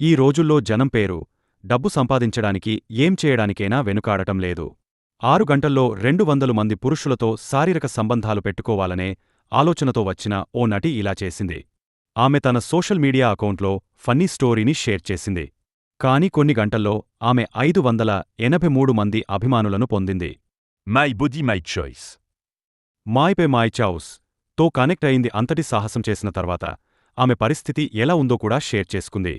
ఈ రోజుల్లో జనం పేరు, డబ్బు సంపాదించడానికి ఏం చేయడానికైనా వెనుకాడటం లేదు. 6 గంటల్లో 200 మంది పురుషులతో శారీరక సంబంధాలు పెట్టుకోవాలనే ఆలోచనతో వచ్చిన ఓ నటి ఇలా చేసింది. ఆమె తన సోషల్ మీడియా అకౌంట్లో ఫన్నీ స్టోరీని షేర్ చేసింది. కానీ కొన్ని గంటల్లో ఆమె 583 మంది అభిమానులను పొందింది. My body my choice. My pay my choice తో కనెక్ట్ అయింది. అంతటి సాహసం చేసిన తర్వాత ఆమె పరిస్థితి ఎలా ఉందో కూడా షేర్ చేసుకుంది.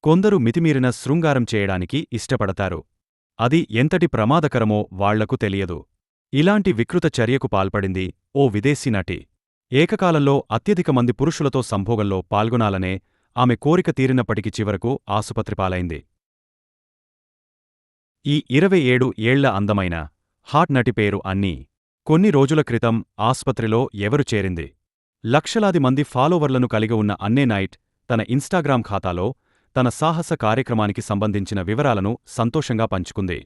కొందరు మితిమీరిన శృంగారం చేయడానికి ఇష్టపడతారు. అది ఎంతటి ప్రమాదకరమో వాళ్లకు తెలియదు. ఇలాంటి వికృత చర్యకు పాల్పడింది ఓ విదేశీ నటి. ఏకకాలంలో అత్యధిక మంది పురుషులతో సంభోగంలో పాల్గొనాలనే ఆమె కోరిక తీరినప్పటికీ చివరకు ఆసుపత్రిపాలైంది. ఈ 27 ఏళ్ల అందమైన, హాట్ నటి పేరు అన్నీ. కొన్ని రోజుల క్రితం ఆస్పత్రిలో ఎవరు చేరింది. లక్షలాది మంది ఫాలోవర్లను కలిగి ఉన్న అన్నే నైట్ తన ఇన్స్టాగ్రామ్ ఖాతాలో తన సాహస కార్యక్రమానికి సంబంధించిన వివరాలను సంతోషంగా పంచుకుంది.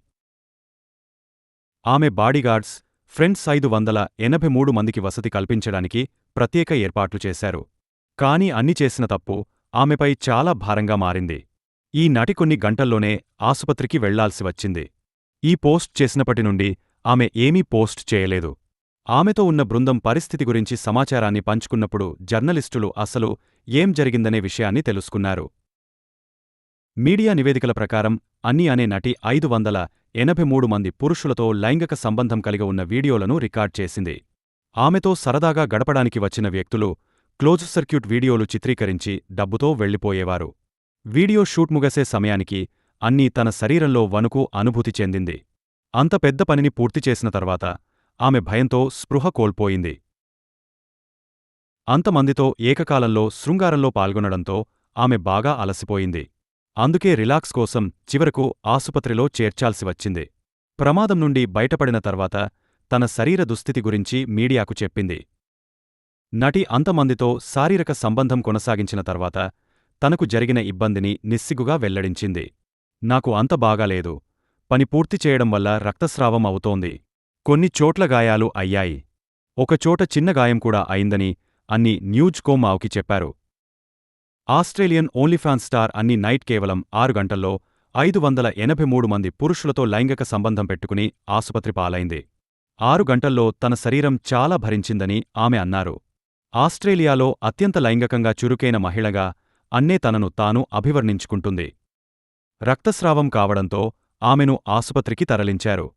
ఆమె బాడీగార్డ్స్, ఫ్రెండ్స్ 583 మందికి వసతి కల్పించడానికి ప్రత్యేక ఏర్పాట్లు చేశారు. కానీ అన్ని చేసిన తప్పు ఆమెపై చాలా భారంగా మారింది. ఈ నటి కొన్ని గంటల్లోనే ఆసుపత్రికి వెళ్లాల్సి వచ్చింది. ఈ పోస్ట్ చేసినప్పటి నుండి ఆమె ఏమీ పోస్ట్ చేయలేదు. ఆమెతో ఉన్న బృందం పరిస్థితి గురించి సమాచారాన్ని పంచుకున్నప్పుడు జర్నలిస్టులు అసలు ఏం జరిగిందనే విషయాన్ని తెలుసుకున్నారు. మీడియా నివేదికల ప్రకారం అన్నీ అనే నటి 583 మంది పురుషులతో లైంగిక సంబంధం కలిగి ఉన్న వీడియోలను రికార్డ్ చేసింది. ఆమెతో సరదాగా గడపడానికి వచ్చిన వ్యక్తులు క్లోజ్ సర్క్యూట్ వీడియోలు చిత్రీకరించి డబ్బుతో వెళ్లిపోయేవారు. వీడియో షూట్ ముగిసే సమయానికి అన్నీ తన శరీరంలో వణుకు అనుభూతి చెందింది. అంత పెద్ద పనిని పూర్తి చేసిన తర్వాత ఆమె భయంతో స్పృహ కోల్పోయింది. అంతమందితో ఏకకాలంలో శృంగారంలో పాల్గొనడంతో ఆమె బాగా అలసిపోయింది. అందుకే రిలాక్స్ కోసం చివరకు ఆసుపత్రిలో చేర్చాల్సి వచ్చింది. ప్రమాదం నుండి బయటపడిన తర్వాత తన శరీర దుస్థితి గురించి మీడియాకు చెప్పింది. నటి అంతమందితో శారీరక సంబంధం కొనసాగించిన తర్వాత తనకు జరిగిన ఇబ్బందిని నిస్సిగ్గుగా వెల్లడించింది. నాకు అంత బాగాలేదు. పని పూర్తి చేయడం వల్ల రక్తస్రావం అవుతోంది. కొన్ని చోట్ల గాయాలు అయ్యాయి. ఒకచోట చిన్న గాయం కూడా అయిందని అన్నీ న్యూజ్.com-కి చెప్పారు. ఆస్ట్రేలియన్ ఓన్లీఫాన్స్ స్టార్ అన్నీ నైట్ కేవలం 6 గంటల్లో 583 మంది పురుషులతో లైంగిక సంబంధం పెట్టుకుని ఆసుపత్రి పాలైంది. 6 గంటల్లో తన శరీరం చాలా భరించిందని ఆమె అన్నారు. ఆస్ట్రేలియాలో అత్యంత లైంగికంగా చురుకైన మహిళగా అన్నే తనను తాను అభివర్ణించుకుంటుంది. రక్తస్రావం కావడంతో ఆమెను ఆసుపత్రికి తరలించారు.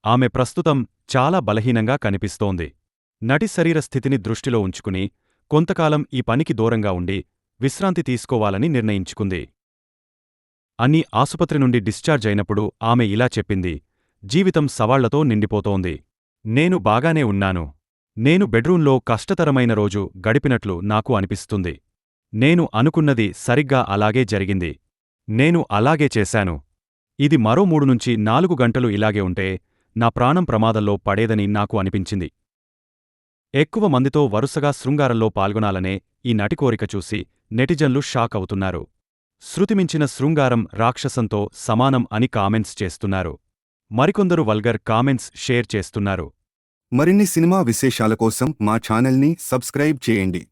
ఆమె ప్రస్తుతం చాలా బలహీనంగా కనిపిస్తోంది. నటి శరీర స్థితిని దృష్టిలో ఉంచుకుని కొంతకాలం ఈ పనికి దూరంగా ఉండి విశ్రాంతి తీసుకోవాలని నిర్ణయించుకుంది. అన్నీ ఆసుపత్రి నుండి డిశ్చార్జ్ అయినప్పుడు ఆమె ఇలా చెప్పింది. జీవితం సవాళ్లతో నిండిపోతోంది. నేను బాగానే ఉన్నాను. నేను బెడ్రూంలో కష్టతరమైన రోజు గడిపినట్లు నాకు అనిపిస్తుంది. నేను అనుకున్నది సరిగ్గా అలాగే జరిగింది. నేను అలాగే చేశాను. ఇది మరో 3 నుంచి 4 గంటలు ఇలాగే ఉంటే నా ప్రాణం ప్రమాదంలో పడేదని నాకు అనిపించింది. ఎక్కువ మందితో వరుసగా శృంగారంలో పాల్గొనాలనే ఈ నటి కోరిక చూసి నెటిజన్లు షాక్ అవుతున్నారు. శృతిమించిన శృంగారం రాక్షసంతో సమానం అని కామెంట్స్ చేస్తున్నారు. మరికొందరు వల్గర్ కామెంట్స్ షేర్ చేస్తున్నారు. మరిన్ని సినిమా విశేషాల కోసం మా ఛానల్ని సబ్స్క్రైబ్ చేయండి.